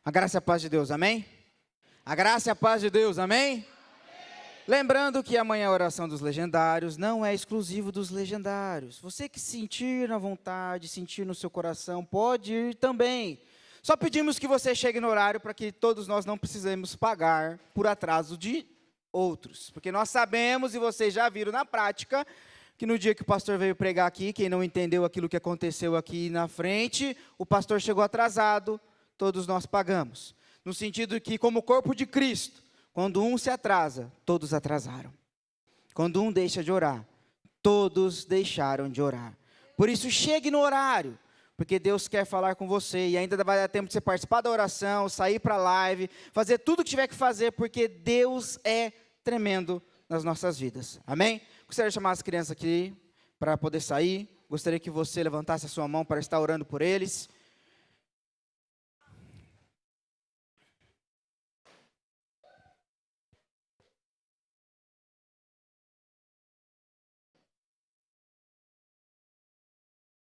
A graça e a paz de Deus, amém? A graça e a paz de Deus, amém? Lembrando que amanhã a oração dos legendários não é exclusivo dos legendários. Você que sentir na vontade, sentir no seu coração, pode ir também. Só pedimos que você chegue no horário para que todos nós não precisemos pagar por atraso de outros. Porque nós sabemos, e vocês já viram na prática, que no dia que o pastor veio pregar aqui, quem não entendeu aquilo que aconteceu aqui na frente, o pastor chegou atrasado, todos nós pagamos. No sentido que, como corpo de Cristo, quando um se atrasa, todos atrasaram. Quando um deixa de orar, todos deixaram de orar. Por isso, chegue no horário, porque Deus quer falar com você, e ainda vai dar tempo de você participar da oração, sair para a live, fazer tudo o que tiver que fazer, porque Deus é tremendo nas nossas vidas. Amém? Gostaria de chamar as crianças aqui para poder sair. Gostaria que você levantasse a sua mão para estar orando por eles.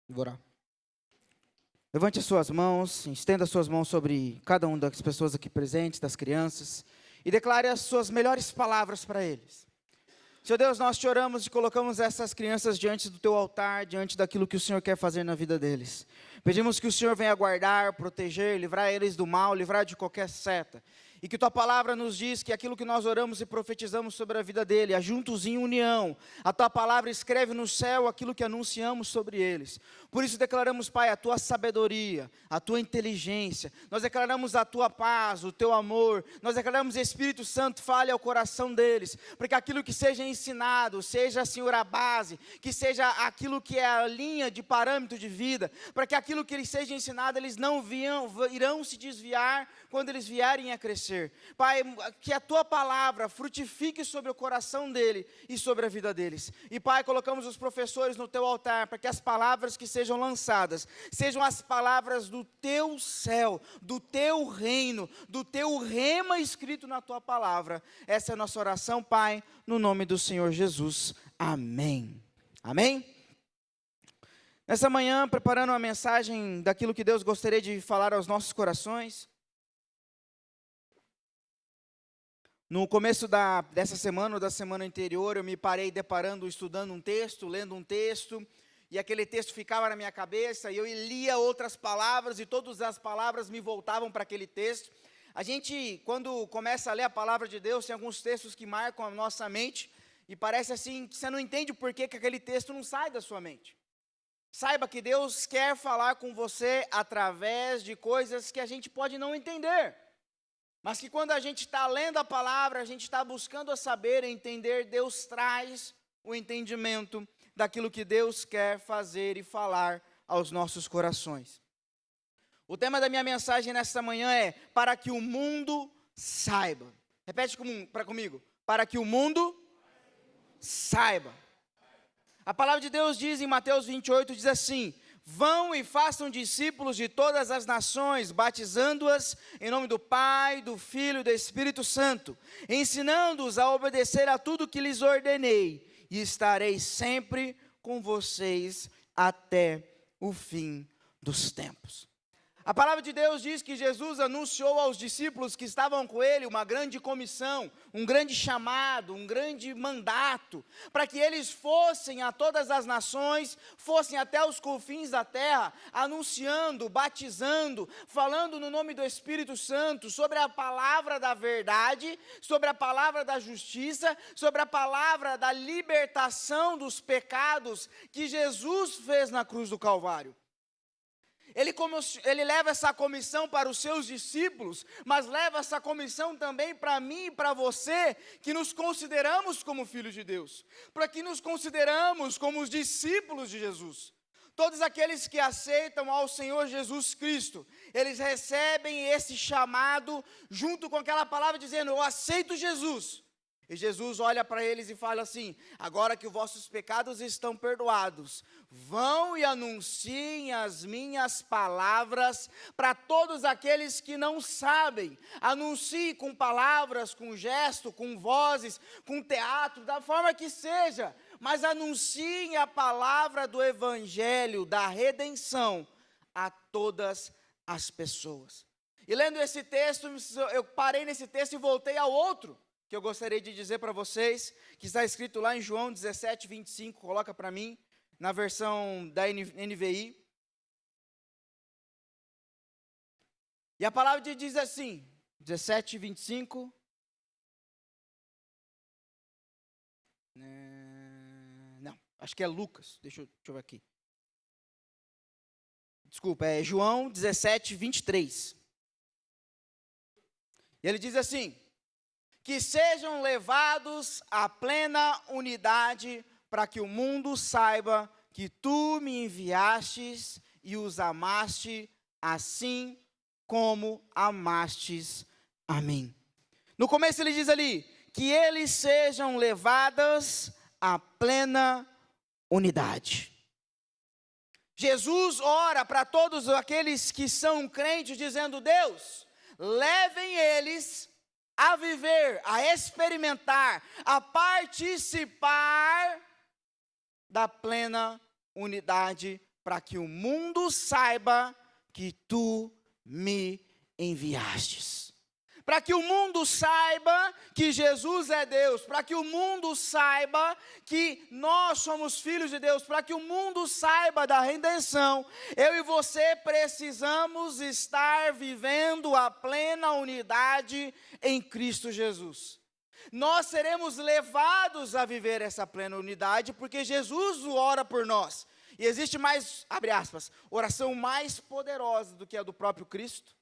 Vou orar. Levante as suas mãos, estenda as suas mãos sobre cada uma das pessoas aqui presentes, das crianças, e declare as suas melhores palavras para eles. Senhor Deus, nós te oramos e colocamos essas crianças diante do teu altar, diante daquilo que o Senhor quer fazer na vida deles. Pedimos que o Senhor venha guardar, proteger, livrar eles do mal, livrar de qualquer seta. E que tua palavra nos diz que aquilo que nós oramos e profetizamos sobre a vida dele, juntos em união, a tua palavra escreve no céu aquilo que anunciamos sobre eles. Por isso declaramos, Pai, a tua sabedoria, a tua inteligência, nós declaramos a tua paz, o teu amor, nós declaramos, Espírito Santo, fale ao coração deles, para que aquilo que seja ensinado, seja, Senhor, a base, que seja aquilo que é a linha de parâmetro de vida, para que aquilo que lhes seja ensinado, eles não irão se desviar quando eles vierem a crescer. Pai, que a tua palavra frutifique sobre o coração dele e sobre a vida deles. E Pai, colocamos os professores no teu altar, para que as palavras que sejam lançadas, sejam as palavras do teu céu, do teu reino, do teu rema escrito na tua palavra. Essa é a nossa oração, Pai, no nome do Senhor Jesus. Amém. Amém? Nessa manhã, preparando uma mensagem daquilo que Deus gostaria de falar aos nossos corações. No começo dessa semana ou da semana anterior, eu me parei deparando, estudando um texto, lendo um texto, e aquele texto ficava na minha cabeça, e eu lia outras palavras, e todas as palavras me voltavam para aquele texto. A gente, quando começa a ler a palavra de Deus, tem alguns textos que marcam a nossa mente, e parece assim, que você não entende por que aquele texto não sai da sua mente. Saiba que Deus quer falar com você através de coisas que a gente pode não entender. Mas que quando a gente está lendo a palavra, a gente está buscando a saber e entender, Deus traz o entendimento daquilo que Deus quer fazer e falar aos nossos corações. O tema da minha mensagem nesta manhã é, para que o mundo saiba. Repete comigo, para que o mundo saiba. A palavra de Deus diz em Mateus 28, diz assim: vão e façam discípulos de todas as nações, batizando-as em nome do Pai, do Filho e do Espírito Santo, ensinando-os a obedecer a tudo que lhes ordenei, e estarei sempre com vocês até o fim dos tempos. A palavra de Deus diz que Jesus anunciou aos discípulos que estavam com ele uma grande comissão, um grande chamado, um grande mandato, para que eles fossem a todas as nações, fossem até os confins da terra, anunciando, batizando, falando no nome do Espírito Santo, sobre a palavra da verdade, sobre a palavra da justiça, sobre a palavra da libertação dos pecados que Jesus fez na cruz do Calvário. Ele leva essa comissão para os seus discípulos, mas leva essa comissão também para mim e para você, que nos consideramos como filhos de Deus, para que nos consideramos como os discípulos de Jesus. Todos aqueles que aceitam ao Senhor Jesus Cristo, eles recebem esse chamado, junto com aquela palavra dizendo, eu aceito Jesus. E Jesus olha para eles e fala assim, agora que os vossos pecados estão perdoados, vão e anunciem as minhas palavras para todos aqueles que não sabem. Anuncie com palavras, com gesto, com vozes, com teatro, da forma que seja, mas anunciem a palavra do Evangelho, da redenção, a todas as pessoas. E lendo esse texto, eu parei nesse texto e voltei ao outro, que eu gostaria de dizer para vocês, que está escrito lá em João 17, 25, coloca para mim, na versão da NVI. E a palavra diz assim, 17, 25. Não, acho que é Lucas, deixa eu ver aqui. Desculpa, é João 17, 23. E ele diz assim: que sejam levados à plena unidade, para que o mundo saiba que tu me enviastes e os amaste, assim como amastes a mim. No começo ele diz ali, que eles sejam levados à plena unidade. Jesus ora para todos aqueles que são crentes, dizendo: Deus, levem eles a viver, a experimentar, a participar da plena unidade, para que o mundo saiba que tu me enviastes. Para que o mundo saiba que Jesus é Deus, para que o mundo saiba que nós somos filhos de Deus, para que o mundo saiba da redenção, eu e você precisamos estar vivendo a plena unidade em Cristo Jesus. Nós seremos levados a viver essa plena unidade, porque Jesus ora por nós. E existe mais, abre aspas, oração mais poderosa do que a do próprio Cristo.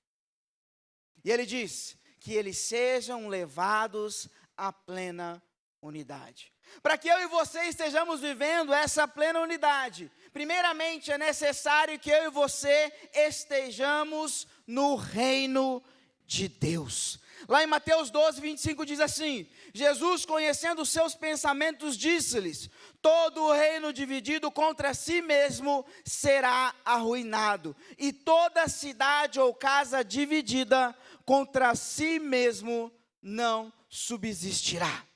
E ele diz que eles sejam levados à plena unidade. Para que eu e você estejamos vivendo essa plena unidade, primeiramente é necessário que eu e você estejamos no reino de Deus. Lá em Mateus 12, 25 diz assim: Jesus, conhecendo os seus pensamentos, disse-lhes: todo o reino dividido contra si mesmo será arruinado, e toda cidade ou casa dividida contra si mesmo não subsistirá.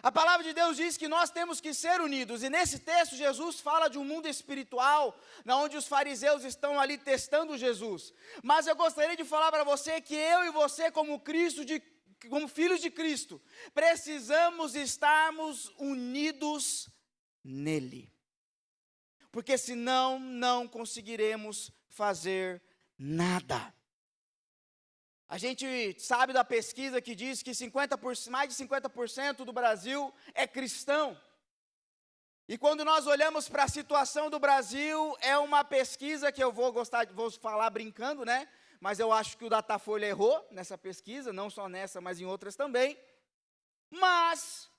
A palavra de Deus diz que nós temos que ser unidos, e nesse texto Jesus fala de um mundo espiritual, onde os fariseus estão ali testando Jesus. Mas eu gostaria de falar para você que eu e você, como filhos de Cristo, precisamos estarmos unidos nele. Porque senão não conseguiremos fazer nada. A gente sabe da pesquisa que diz que mais de 50% do Brasil é cristão. E quando nós olhamos para a situação do Brasil, é uma pesquisa que vou falar brincando, né? Mas eu acho que o Datafolha errou nessa pesquisa, não só nessa, mas em outras também. Mas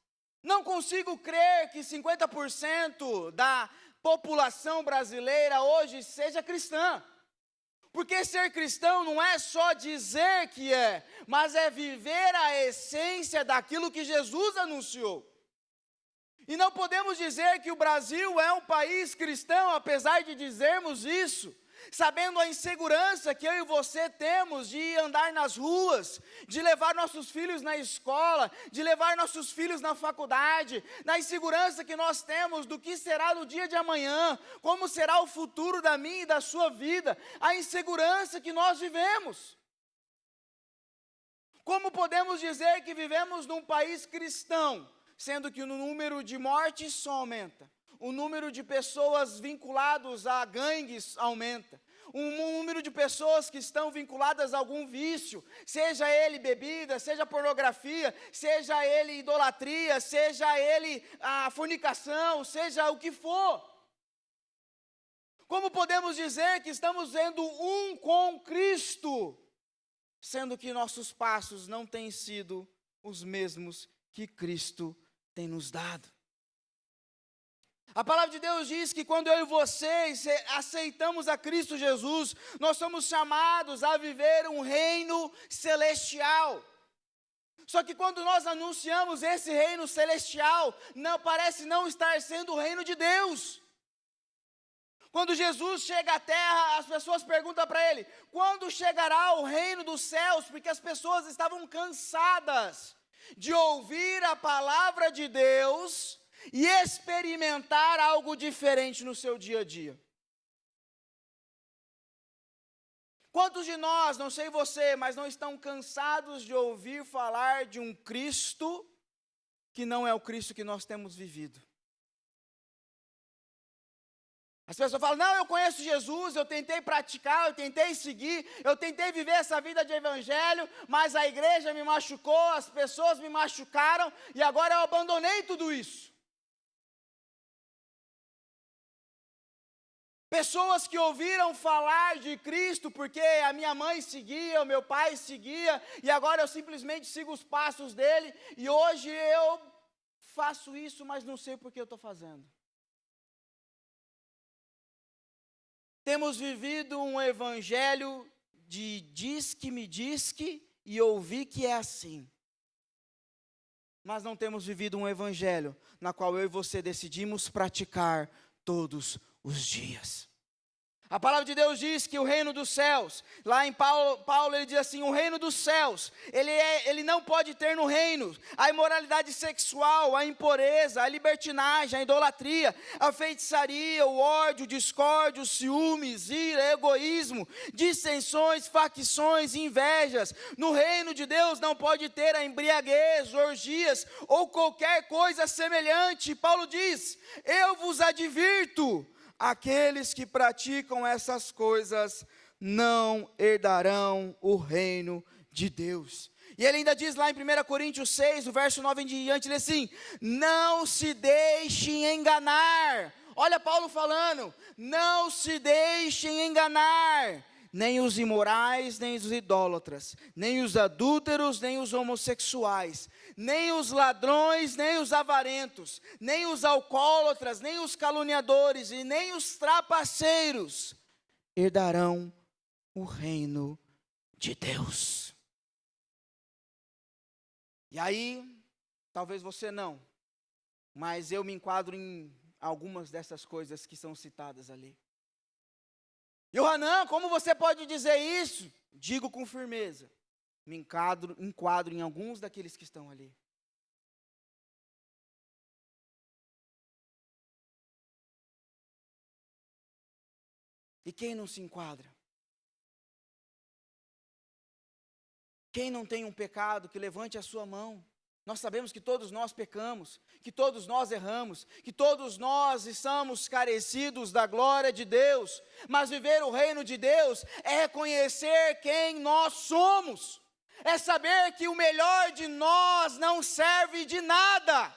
não consigo crer que 50% da população brasileira hoje seja cristã. Porque ser cristão não é só dizer que é, mas é viver a essência daquilo que Jesus anunciou. E não podemos dizer que o Brasil é um país cristão, apesar de dizermos isso, sabendo a insegurança que eu e você temos de andar nas ruas, de levar nossos filhos na escola, de levar nossos filhos na faculdade, na insegurança que nós temos do que será no dia de amanhã, como será o futuro da minha e da sua vida, a insegurança que nós vivemos. Como podemos dizer que vivemos num país cristão, sendo que o número de mortes só aumenta? O número de pessoas vinculadas a gangues aumenta. O número de pessoas que estão vinculadas a algum vício, seja ele bebida, seja pornografia, seja ele idolatria, seja ele a fornicação, seja o que for. Como podemos dizer que estamos sendo um com Cristo, sendo que nossos passos não têm sido os mesmos que Cristo tem nos dado? A palavra de Deus diz que quando eu e vocês aceitamos a Cristo Jesus, nós somos chamados a viver um reino celestial. Só que quando nós anunciamos esse reino celestial, parece não estar sendo o reino de Deus. Quando Jesus chega à terra, as pessoas perguntam para ele: quando chegará o reino dos céus? Porque as pessoas estavam cansadas de ouvir a palavra de Deus e experimentar algo diferente no seu dia a dia. Quantos de nós, não sei você, mas não estão cansados de ouvir falar de um Cristo que não é o Cristo que nós temos vivido? As pessoas falam, não, eu conheço Jesus, eu tentei praticar, eu tentei seguir, eu tentei viver essa vida de evangelho, mas a igreja me machucou, as pessoas me machucaram, e agora eu abandonei tudo isso. Pessoas que ouviram falar de Cristo, porque a minha mãe seguia, o meu pai seguia, e agora eu simplesmente sigo os passos dele, e hoje eu faço isso, mas não sei por que eu estou fazendo. Temos vivido um evangelho de diz que me diz que e ouvi que é assim. Mas não temos vivido um evangelho na qual eu e você decidimos praticar todos os dias. A palavra de Deus diz que o reino dos céus, lá em Paulo ele diz assim, o reino dos céus, ele não pode ter no reino a imoralidade sexual, a impureza, a libertinagem, a idolatria, a feitiçaria, o ódio, o discórdia, os ciúmes, ira, egoísmo, dissensões, facções, invejas. No reino de Deus não pode ter a embriaguez, orgias ou qualquer coisa semelhante. Paulo diz, eu vos advirto, aqueles que praticam essas coisas não herdarão o reino de Deus. E ele ainda diz lá em 1 Coríntios 6, no verso 9 em diante, ele diz assim, não se deixem enganar. Olha Paulo falando, não se deixem enganar, nem os imorais, nem os idólatras, nem os adúlteros, nem os homossexuais, nem os ladrões, nem os avarentos, nem os alcoólatras, nem os caluniadores e nem os trapaceiros herdarão o reino de Deus. E aí, talvez você não, mas eu me enquadro em algumas dessas coisas que são citadas ali. Yohanan, como você pode dizer isso? Digo com firmeza, me enquadro em alguns daqueles que estão ali. E quem não se enquadra? Quem não tem um pecado, que levante a sua mão. Nós sabemos que todos nós pecamos, que todos nós erramos, que todos nós estamos carecidos da glória de Deus, mas viver o reino de Deus é reconhecer quem nós somos, é saber que o melhor de nós não serve de nada.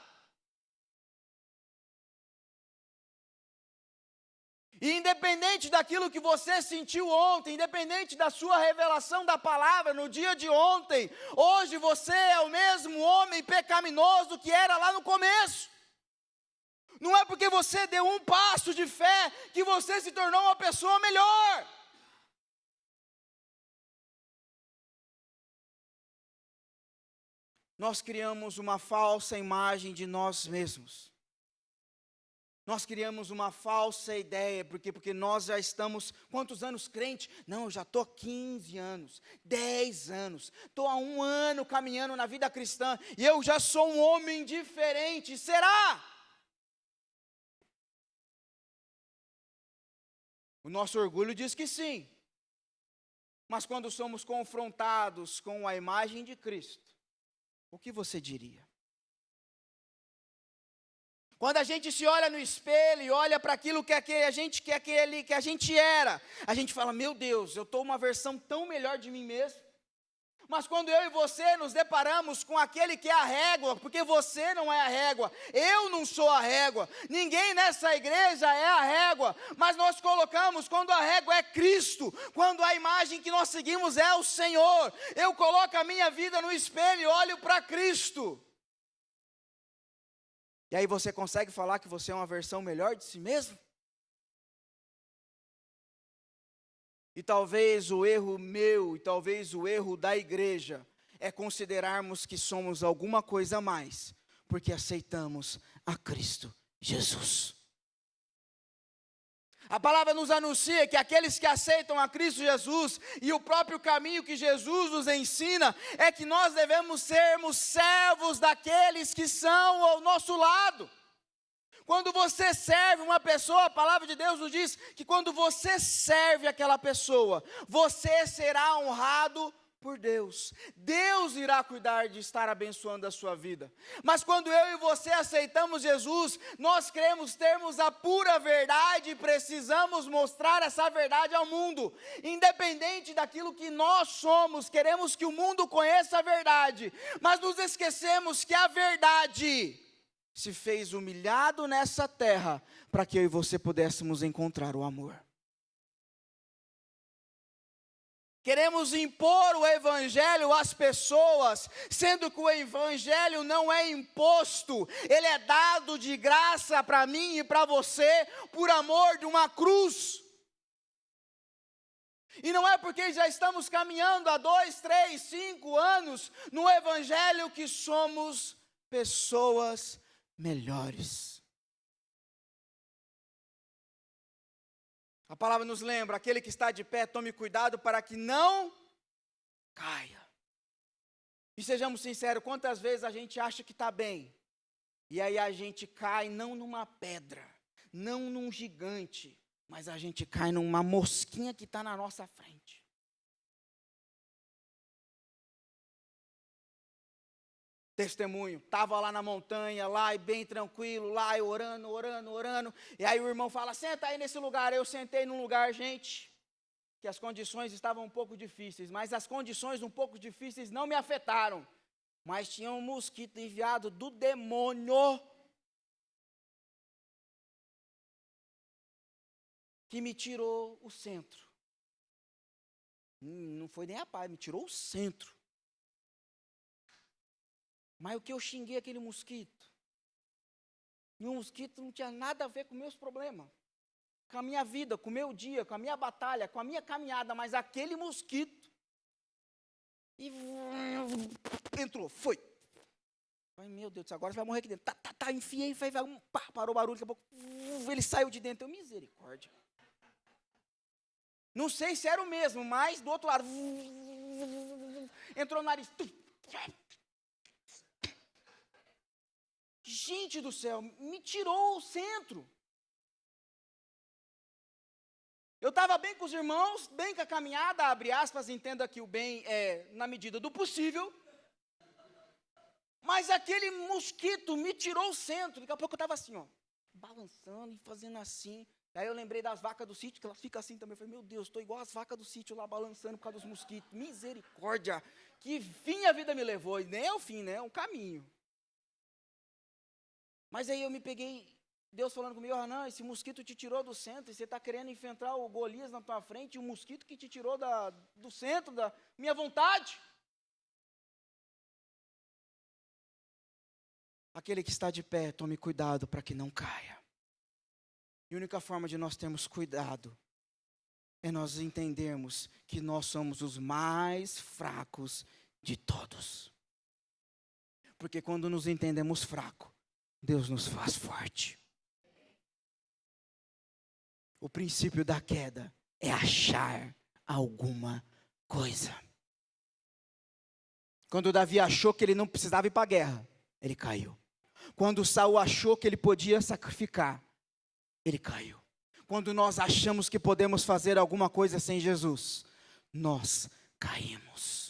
E independente daquilo que você sentiu ontem, independente da sua revelação da palavra no dia de ontem, hoje você é o mesmo homem pecaminoso que era lá no começo. Não é porque você deu um passo de fé que você se tornou uma pessoa melhor. Nós criamos uma falsa imagem de nós mesmos. Nós criamos uma falsa ideia, porque nós já estamos, quantos anos crente? Não, eu já estou 15 anos, 10 anos, estou há 1 ano caminhando na vida cristã, e eu já sou um homem diferente, será? O nosso orgulho diz que sim, mas quando somos confrontados com a imagem de Cristo, o que você diria? Quando a gente se olha no espelho e olha para aquilo que a gente era, a gente fala, meu Deus, eu estou uma versão tão melhor de mim mesmo. Mas quando eu e você nos deparamos com aquele que é a régua, porque você não é a régua, eu não sou a régua, ninguém nessa igreja é a régua, mas nós colocamos quando a régua é Cristo, quando a imagem que nós seguimos é o Senhor, eu coloco a minha vida no espelho e olho para Cristo. E aí você consegue falar que você é uma versão melhor de si mesmo? E talvez o erro meu, e talvez o erro da igreja, é considerarmos que somos alguma coisa a mais, porque aceitamos a Cristo Jesus. A palavra nos anuncia que aqueles que aceitam a Cristo Jesus, e o próprio caminho que Jesus nos ensina, é que nós devemos sermos servos daqueles que são ao nosso lado. Quando você serve uma pessoa, a palavra de Deus nos diz que quando você serve aquela pessoa, você será honrado por Deus. Deus irá cuidar de estar abençoando a sua vida. Mas quando eu e você aceitamos Jesus, nós queremos termos a pura verdade e precisamos mostrar essa verdade ao mundo. Independente daquilo que nós somos, queremos que o mundo conheça a verdade, mas nos esquecemos que a verdade se fez humilhado nessa terra para que eu e você pudéssemos encontrar o amor. Queremos impor o evangelho às pessoas, sendo que o evangelho não é imposto, ele é dado de graça para mim e para você, por amor de uma cruz. E não é porque já estamos caminhando há 2, 3, 5 anos no evangelho que somos pessoas melhores. A palavra nos lembra, aquele que está de pé, tome cuidado para que não caia. E sejamos sinceros, quantas vezes a gente acha que está bem, e aí a gente cai não numa pedra, não num gigante, mas a gente cai numa mosquinha que está na nossa frente. Testemunho, estava lá na montanha, lá e bem tranquilo, lá e orando, e aí o irmão fala, senta aí nesse lugar. Eu sentei num lugar, gente, que as condições estavam um pouco difíceis, mas as condições um pouco difíceis não me afetaram, mas tinha um mosquito enviado do demônio, que me tirou o centro. Não foi nem a paz, me tirou o centro. Mas o que eu xinguei aquele mosquito? E o mosquito não tinha nada a ver com meus problemas, com a minha vida, com o meu dia, com a minha batalha, com a minha caminhada, mas aquele mosquito, e entrou, foi. Ai, meu Deus do céu, agora você vai morrer aqui dentro. Enfiei, parou o barulho, daqui a pouco, ele saiu de dentro, misericórdia. Não sei se era o mesmo, mas do outro lado, entrou no nariz. Gente do céu, me tirou o centro. Eu estava bem com os irmãos, bem com a caminhada, abre aspas, entenda que o bem é na medida do possível. Mas aquele mosquito me tirou o centro. Daqui a pouco eu estava assim, ó, balançando e fazendo assim. Aí eu lembrei das vacas do sítio, que elas ficam assim também. Eu falei, meu Deus, estou igual as vacas do sítio lá, balançando por causa dos mosquitos. Misericórdia, que fim a vida me levou. E nem é o fim, né? É um caminho. Mas aí eu me peguei, Deus falando comigo, Hanan, esse mosquito te tirou do centro, e você está querendo enfrentar o Golias na tua frente, e o mosquito que te tirou do centro da minha vontade. Aquele que está de pé, tome cuidado para que não caia. E a única forma de nós termos cuidado é nós entendermos que nós somos os mais fracos de todos. Porque quando nos entendemos fracos, Deus nos faz forte. O princípio da queda é achar alguma coisa. Quando Davi achou que ele não precisava ir para a guerra, ele caiu. Quando Saul achou que ele podia sacrificar, ele caiu. Quando nós achamos que podemos fazer alguma coisa sem Jesus, nós caímos.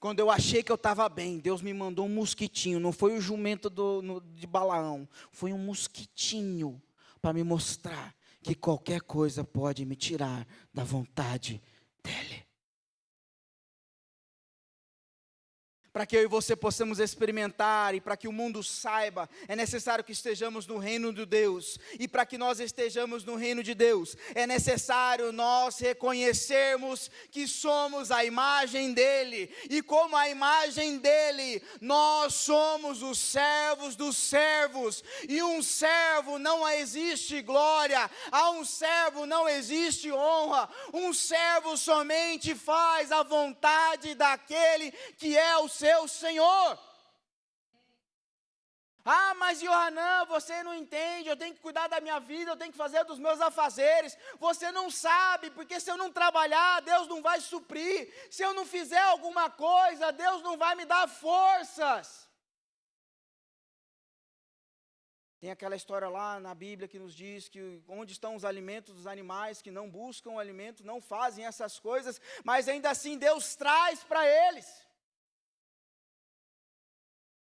Quando eu achei que eu estava bem, Deus me mandou um mosquitinho. Não foi o jumento de Balaão. Foi um mosquitinho para me mostrar que qualquer coisa pode me tirar da vontade dEle. Para que eu e você possamos experimentar e para que o mundo saiba, é necessário que estejamos no reino de Deus. E para que nós estejamos no reino de Deus, é necessário nós reconhecermos que somos a imagem dEle. E como a imagem dEle, nós somos os servos dos servos. E um servo não existe glória, a um servo não existe honra. Um servo somente faz a vontade daquele que é o seu Senhor. Ah, mas Yohanan, você não entende, eu tenho que cuidar da minha vida, eu tenho que fazer dos meus afazeres. Você não sabe, porque se eu não trabalhar, Deus não vai suprir. Se eu não fizer alguma coisa, Deus não vai me dar forças. Tem aquela história lá na Bíblia que nos diz que onde estão os alimentos dos animais que não buscam alimento, não fazem essas coisas, mas ainda assim Deus traz para eles.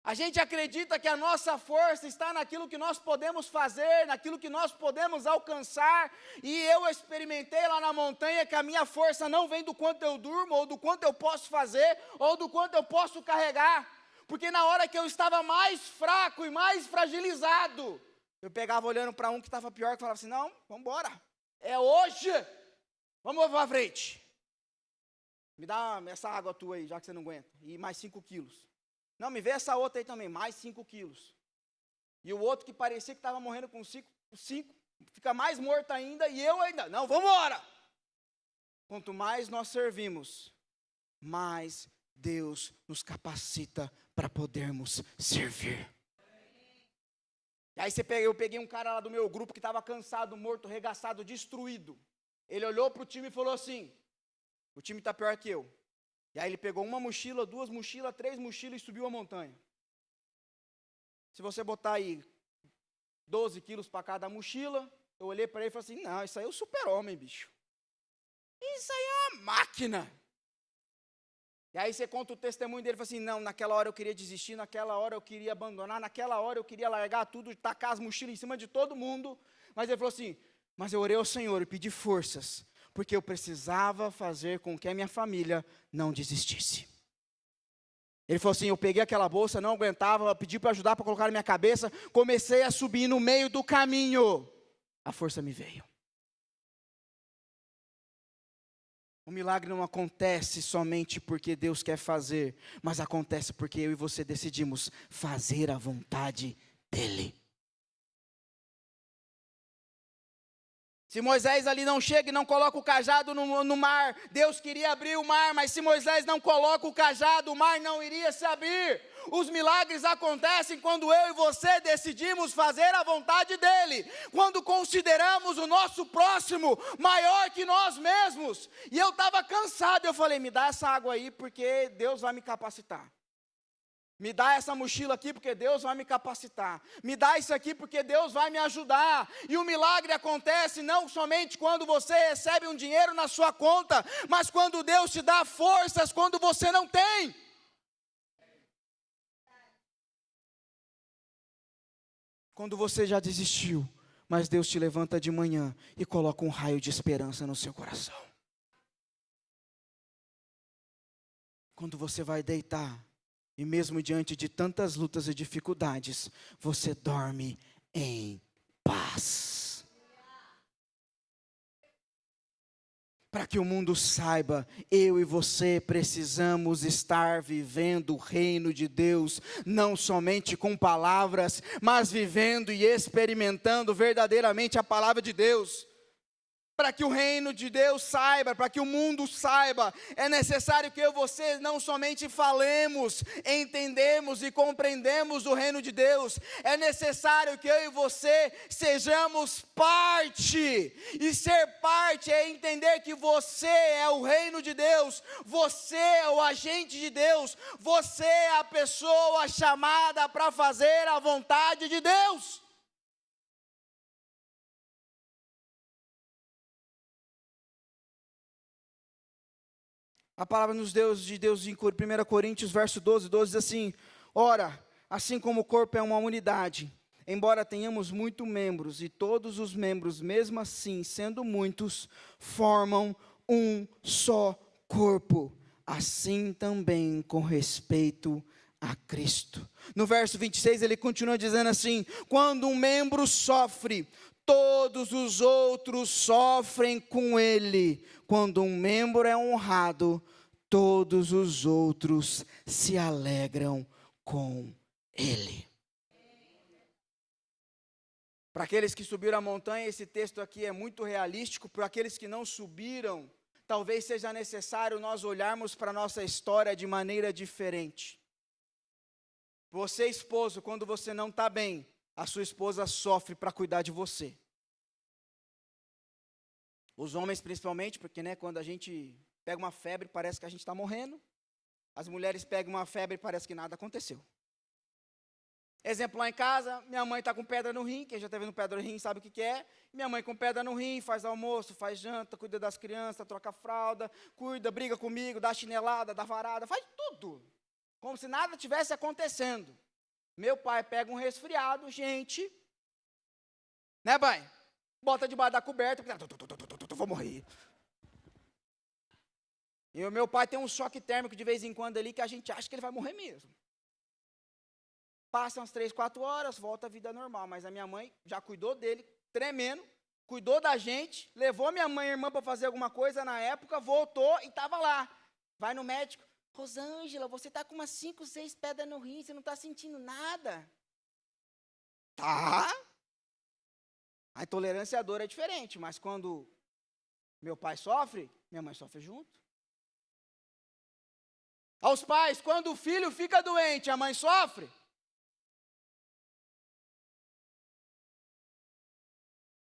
A gente acredita que a nossa força está naquilo que nós podemos fazer, naquilo que nós podemos alcançar, e eu experimentei lá na montanha que a minha força não vem do quanto eu durmo, ou do quanto eu posso fazer, ou do quanto eu posso carregar, porque na hora que eu estava mais fraco e mais fragilizado, eu pegava olhando para um que estava pior, que falava assim, não, vamos embora, é hoje, vamos para frente, me dá essa água tua aí, já que você não aguenta, e mais 5 quilos. Não, me vê essa outra aí também, mais 5 quilos. E o outro que parecia que estava morrendo com 5, fica mais morto ainda, e eu ainda, não, vamos embora. Quanto mais nós servimos, mais Deus nos capacita para podermos servir. E aí eu peguei um cara lá do meu grupo que estava cansado, morto, regaçado, destruído. Ele olhou para o time e falou assim, o time está pior que eu. E aí ele pegou uma mochila, 2 mochilas, 3 mochilas e subiu a montanha. Se você botar aí 12 quilos para cada mochila, eu olhei para ele e falei assim, não, isso aí é o super-homem, bicho. Isso aí é uma máquina. E aí você conta o testemunho dele e fala assim, não, naquela hora eu queria desistir, naquela hora eu queria abandonar, naquela hora eu queria largar tudo, tacar as mochilas em cima de todo mundo. Mas ele falou assim, mas eu orei ao Senhor e pedi forças, porque eu precisava fazer com que a minha família não desistisse. Ele falou assim, eu peguei aquela bolsa, não aguentava, pedi para ajudar para colocar na minha cabeça, comecei a subir no meio do caminho, a força me veio. O milagre não acontece somente porque Deus quer fazer, mas acontece porque eu e você decidimos fazer a vontade dEle. Se Moisés ali não chega e não coloca o cajado no mar, Deus queria abrir o mar, mas se Moisés não coloca o cajado, o mar não iria se abrir. Os milagres acontecem quando eu e você decidimos fazer a vontade dEle, quando consideramos o nosso próximo maior que nós mesmos. E eu estava cansado, eu falei, me dá essa água aí, porque Deus vai me capacitar. Me dá essa mochila aqui porque Deus vai me capacitar. Me dá isso aqui porque Deus vai me ajudar. E o milagre acontece não somente quando você recebe um dinheiro na sua conta, mas quando Deus te dá forças quando você não tem. Quando você já desistiu, mas Deus te levanta de manhã e coloca um raio de esperança no seu coração. Quando você vai deitar, e mesmo diante de tantas lutas e dificuldades, você dorme em paz. Para que o mundo saiba, eu e você precisamos estar vivendo o reino de Deus, não somente com palavras, mas vivendo e experimentando verdadeiramente a palavra de Deus. Para que o reino de Deus saiba, para que o mundo saiba, é necessário que eu e você não somente falemos, entendemos e compreendemos o reino de Deus, é necessário que eu e você sejamos parte, e ser parte é entender que você é o reino de Deus, você é o agente de Deus, você é a pessoa chamada para fazer a vontade de Deus. A palavra de Deus em 1 Coríntios, verso 12 diz assim, ora, assim como o corpo é uma unidade, embora tenhamos muitos membros, e todos os membros, mesmo assim, sendo muitos, formam um só corpo, assim também com respeito a Cristo. No verso 26 ele continua dizendo assim, quando um membro sofre, todos os outros sofrem com ele. Quando um membro é honrado, todos os outros se alegram com ele. Para aqueles que subiram a montanha, esse texto aqui é muito realístico. Para aqueles que não subiram, talvez seja necessário nós olharmos para a nossa história de maneira diferente. Você, esposo, quando você não está bem, a sua esposa sofre para cuidar de você. Os homens principalmente, porque quando a gente pega uma febre, parece que a gente está morrendo. As mulheres pegam uma febre e parece que nada aconteceu. Exemplo, lá em casa, minha mãe está com pedra no rim, quem já teve no pedra no rim sabe o que é. Minha mãe com pedra no rim, faz almoço, faz janta, cuida das crianças, troca fralda, cuida, briga comigo, dá chinelada, dá varada, faz tudo. Como se nada tivesse acontecendo. Meu pai pega um resfriado, gente, né, pai? Bota debaixo da coberta, vou morrer. E o meu pai tem um choque térmico de vez em quando ali, que a gente acha que ele vai morrer mesmo. Passa umas 3, 4 horas, volta a vida normal. Mas a minha mãe já cuidou dele, tremendo, cuidou da gente, levou minha mãe e irmã para fazer alguma coisa na época, voltou e estava lá. Vai no médico, Rosângela, você está com umas 5, 6 pedras no rim, você não está sentindo nada. Tá. A intolerância à dor é diferente, mas quando meu pai sofre, minha mãe sofre junto. Aos pais, quando o filho fica doente, a mãe sofre.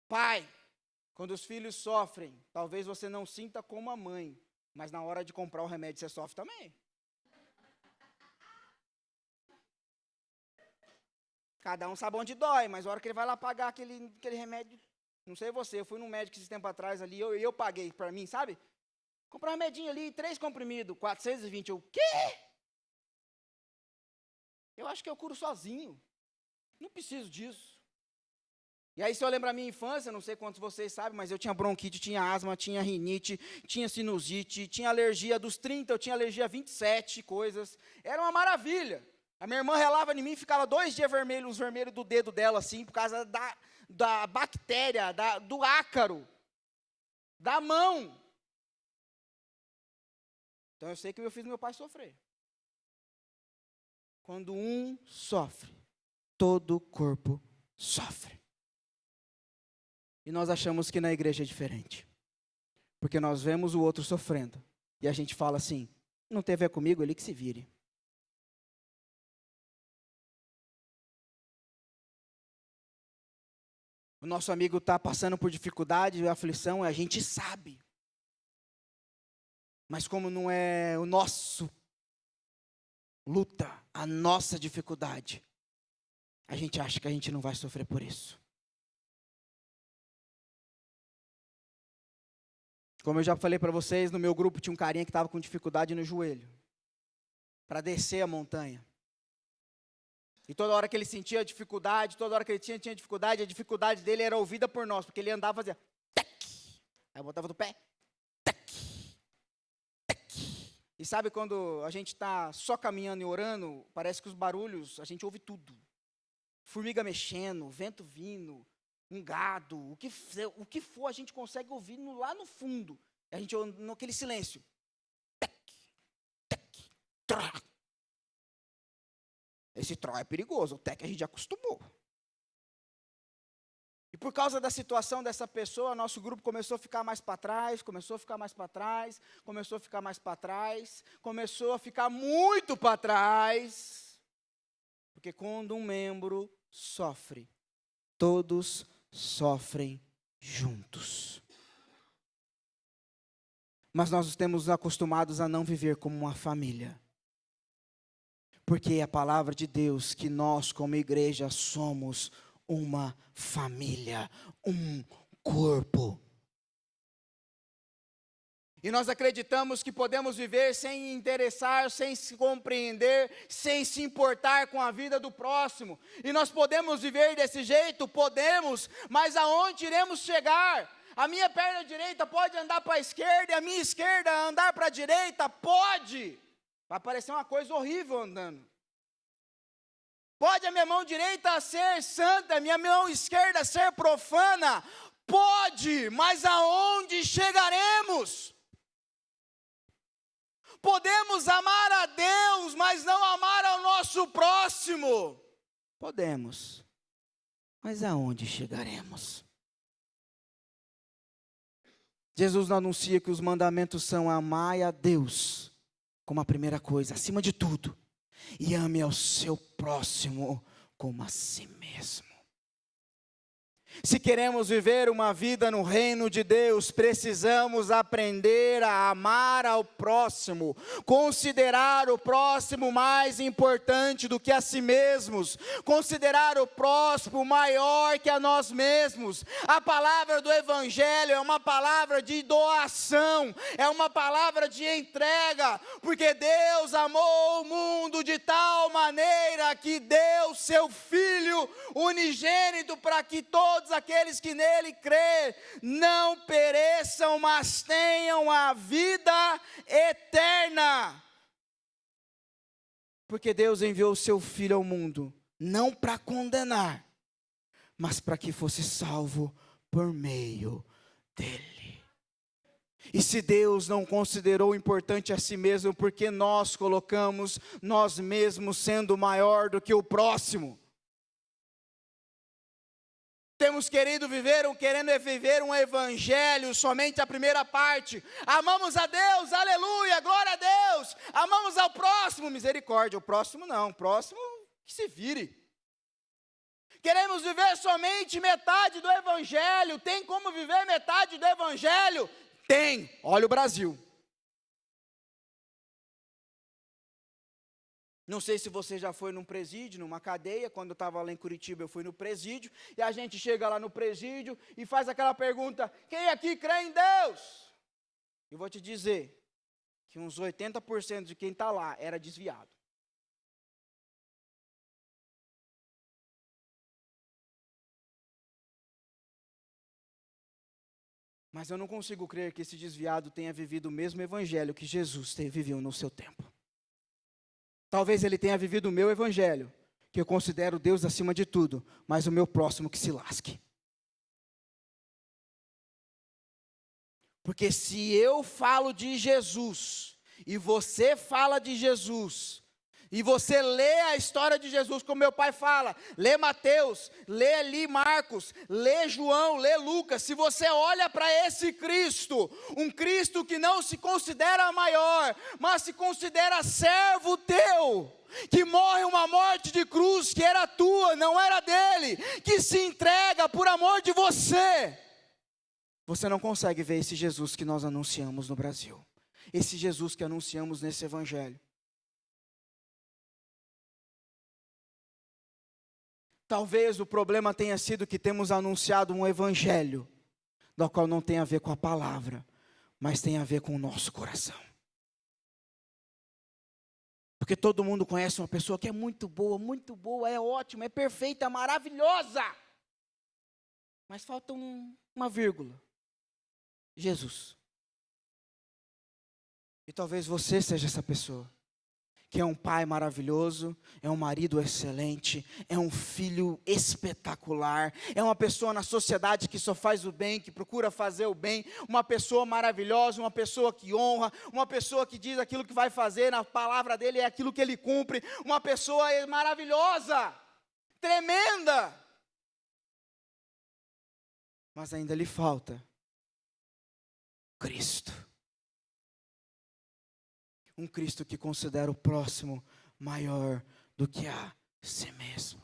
Pai, quando os filhos sofrem, talvez você não sinta como a mãe, mas na hora de comprar o remédio você sofre também. Cada um sabe onde dói, mas a hora que ele vai lá pagar aquele remédio, não sei você, eu fui num médico esse tempo atrás ali, eu paguei para mim, sabe? Comprei um remedinho ali, 3 comprimidos, 420, eu, quê? Eu acho que eu curo sozinho, não preciso disso. E aí, se eu lembro a minha infância, não sei quantos vocês sabem, mas eu tinha bronquite, tinha asma, tinha rinite, tinha sinusite, tinha alergia dos 30, eu tinha alergia a 27 coisas. Era uma maravilha. A minha irmã relava em mim e ficava 2 dias vermelho, os vermelhos do dedo dela, assim, por causa da bactéria, do ácaro, da mão. Então, eu sei que eu fiz meu pai sofrer. Quando um sofre, todo o corpo sofre. E nós achamos que na igreja é diferente. Porque nós vemos o outro sofrendo. E a gente fala assim, não tem a ver comigo, ele que se vire. O nosso amigo está passando por dificuldade, aflição, a gente sabe. Mas como não é o nosso luta, a nossa dificuldade, a gente acha que a gente não vai sofrer por isso. Como eu já falei para vocês, no meu grupo tinha um carinha que estava com dificuldade no joelho, para descer a montanha. E toda hora que ele sentia dificuldade, toda hora que ele tinha dificuldade, a dificuldade dele era ouvida por nós, porque ele andava e fazia, tac, aí botava do pé, tac, tac. E sabe quando a gente está só caminhando e orando, parece que os barulhos, a gente ouve tudo. Formiga mexendo, vento vindo, um gado, o que for, a gente consegue ouvir lá no fundo. A gente naquele silêncio. Tac, tac, trá. Esse tró é perigoso, o tec a gente já acostumou. E por causa da situação dessa pessoa, nosso grupo começou a ficar mais para trás, começou a ficar mais para trás, começou a ficar mais para trás, começou a ficar muito para trás. Porque quando um membro sofre, todos sofrem juntos. Mas nós estamos acostumados a não viver como uma família. Porque é a palavra de Deus que nós, como igreja, somos uma família, um corpo. E nós acreditamos que podemos viver sem interessar, sem se compreender, sem se importar com a vida do próximo. E nós podemos viver desse jeito? Podemos, mas aonde iremos chegar? A minha perna direita pode andar para a esquerda e a minha esquerda andar para a direita? Pode! Vai parecer uma coisa horrível andando. Pode a minha mão direita ser santa, a minha mão esquerda ser profana? Pode, mas aonde chegaremos? Podemos amar a Deus, mas não amar ao nosso próximo? Podemos, mas aonde chegaremos? Jesus anuncia que os mandamentos são amar a Deus como a primeira coisa, acima de tudo, e ame ao seu próximo como a si mesmo. Se queremos viver uma vida no reino de Deus, precisamos aprender a amar ao próximo, considerar o próximo mais importante do que a si mesmos, considerar o próximo maior que a nós mesmos. A palavra do Evangelho é uma palavra de doação, é uma palavra de entrega, porque Deus amou o mundo de tal maneira que deu seu Filho unigênito para que todos aqueles que nele crêem não pereçam, mas tenham a vida eterna. Porque Deus enviou o seu Filho ao mundo, não para condenar, mas para que fosse salvo por meio dele. E se Deus não considerou importante a si mesmo, porque nós colocamos nós mesmos sendo maior do que o próximo? Temos querendo viver um evangelho, somente a primeira parte. Amamos a Deus, aleluia, glória a Deus. Amamos ao próximo, misericórdia. O próximo não, o próximo que se vire. Queremos viver somente metade do evangelho. Tem como viver metade do evangelho? Tem, olha o Brasil. Não sei se você já foi num presídio, numa cadeia. Quando eu estava lá em Curitiba, eu fui no presídio. E a gente chega lá no presídio e faz aquela pergunta: quem aqui crê em Deus? Eu vou te dizer que uns 80% de quem está lá era desviado. Mas eu não consigo crer que esse desviado tenha vivido o mesmo evangelho que Jesus viveu no seu tempo. Talvez ele tenha vivido o meu evangelho, que eu considero Deus acima de tudo, mas o meu próximo que se lasque. Porque se eu falo de Jesus, e você fala de Jesus, e você lê a história de Jesus, como meu pai fala, lê Mateus, lê ali Marcos, lê João, lê Lucas. Se você olha para esse Cristo, um Cristo que não se considera maior, mas se considera servo teu, que morre uma morte de cruz que era tua, não era dele, que se entrega por amor de você. Você não consegue ver esse Jesus que nós anunciamos no Brasil, esse Jesus que anunciamos nesse evangelho. Talvez o problema tenha sido que temos anunciado um evangelho, do qual não tem a ver com a palavra, mas tem a ver com o nosso coração. Porque todo mundo conhece uma pessoa que é muito boa, é ótima, é perfeita, é maravilhosa. Mas falta uma vírgula. Jesus. E talvez você seja essa pessoa, que é um pai maravilhoso, é um marido excelente, é um filho espetacular, é uma pessoa na sociedade que só faz o bem, que procura fazer o bem, uma pessoa maravilhosa, uma pessoa que honra, uma pessoa que diz aquilo que vai fazer, na palavra dele é aquilo que ele cumpre, uma pessoa maravilhosa, tremenda, mas ainda lhe falta Cristo. Um Cristo que considera o próximo maior do que a si mesmo.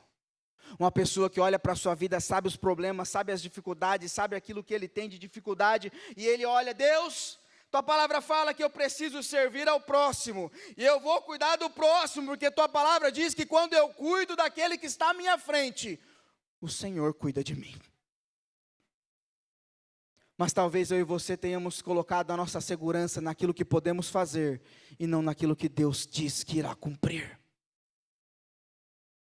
Uma pessoa que olha para a sua vida, sabe os problemas, sabe as dificuldades, sabe aquilo que ele tem de dificuldade, e ele olha: Deus, tua palavra fala que eu preciso servir ao próximo, e eu vou cuidar do próximo, porque tua palavra diz que quando eu cuido daquele que está à minha frente, o Senhor cuida de mim. Mas talvez eu e você tenhamos colocado a nossa segurança naquilo que podemos fazer e não naquilo que Deus diz que irá cumprir.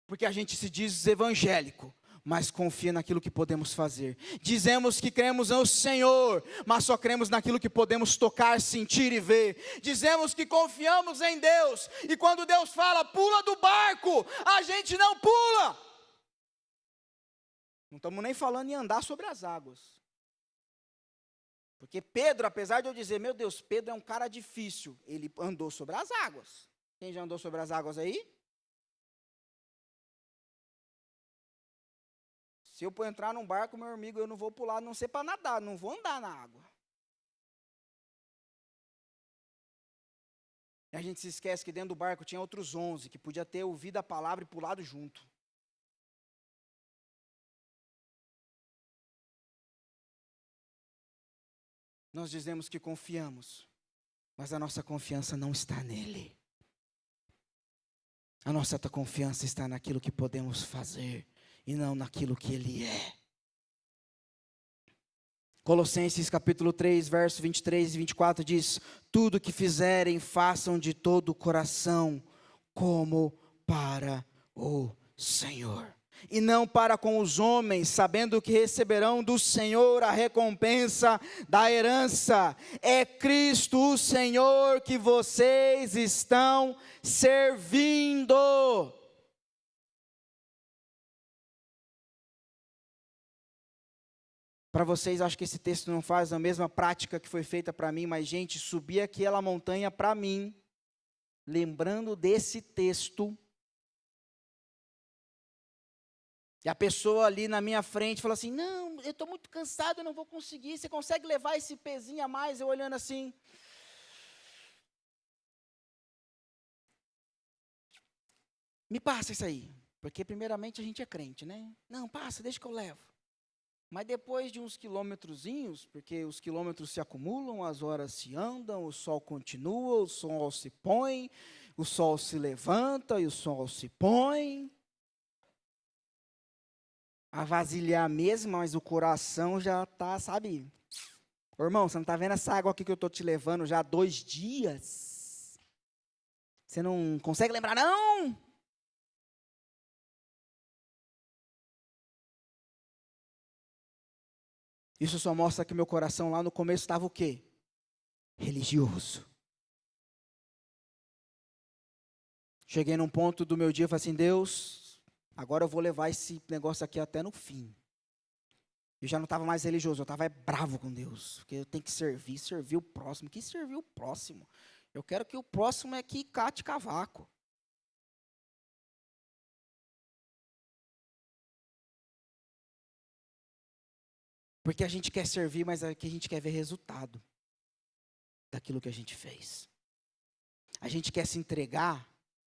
Porque a gente se diz evangélico, mas confia naquilo que podemos fazer. Dizemos que cremos no Senhor, mas só cremos naquilo que podemos tocar, sentir e ver. Dizemos que confiamos em Deus, e quando Deus fala, pula do barco, a gente não pula. Não estamos nem falando em andar sobre as águas. Porque Pedro, apesar de eu dizer, meu Deus, Pedro é um cara difícil, ele andou sobre as águas. Quem já andou sobre as águas aí? Se eu entrar num barco, meu amigo, eu não vou pular, não sei para nadar, não vou andar na água. E a gente se esquece que dentro do barco tinha outros 11, que podia ter ouvido a palavra e pulado junto. Nós dizemos que confiamos, mas a nossa confiança não está nele. A nossa confiança está naquilo que podemos fazer e não naquilo que ele é. Colossenses capítulo 3, verso 23 e 24 diz: tudo que fizerem, façam de todo o coração, como para o Senhor, e não para com os homens, sabendo que receberão do Senhor a recompensa da herança. É Cristo o Senhor que vocês estão servindo. Para vocês, acho que esse texto não faz a mesma prática que foi feita para mim, mas, gente, subir aquela montanha para mim, lembrando desse texto, e a pessoa ali na minha frente fala assim: não, eu estou muito cansado, eu não vou conseguir, você consegue levar esse pezinho a mais? Eu olhando assim, me passa isso aí, porque primeiramente a gente é crente, né? Não, passa, deixa que eu levo. Mas depois de uns quilômetrozinhos, porque os quilômetros se acumulam, as horas se andam, o sol continua, o sol se põe, o sol se levanta e o sol se põe. A vasilha é a mesma, mas o coração já está, sabe? Ô, irmão, você não está vendo essa água aqui que eu estou te levando já há 2 dias? Você não consegue lembrar, não? Isso só mostra que meu coração lá no começo estava o quê? Religioso. Cheguei num ponto do meu dia e falei assim: Deus, agora eu vou levar esse negócio aqui até no fim. Eu já não estava mais religioso, eu estava bravo com Deus. Porque eu tenho que servir o próximo. Que servir o próximo? Eu quero que o próximo é que cate cavaco. Porque a gente quer servir, mas aqui a gente quer ver resultado daquilo que a gente fez. A gente quer se entregar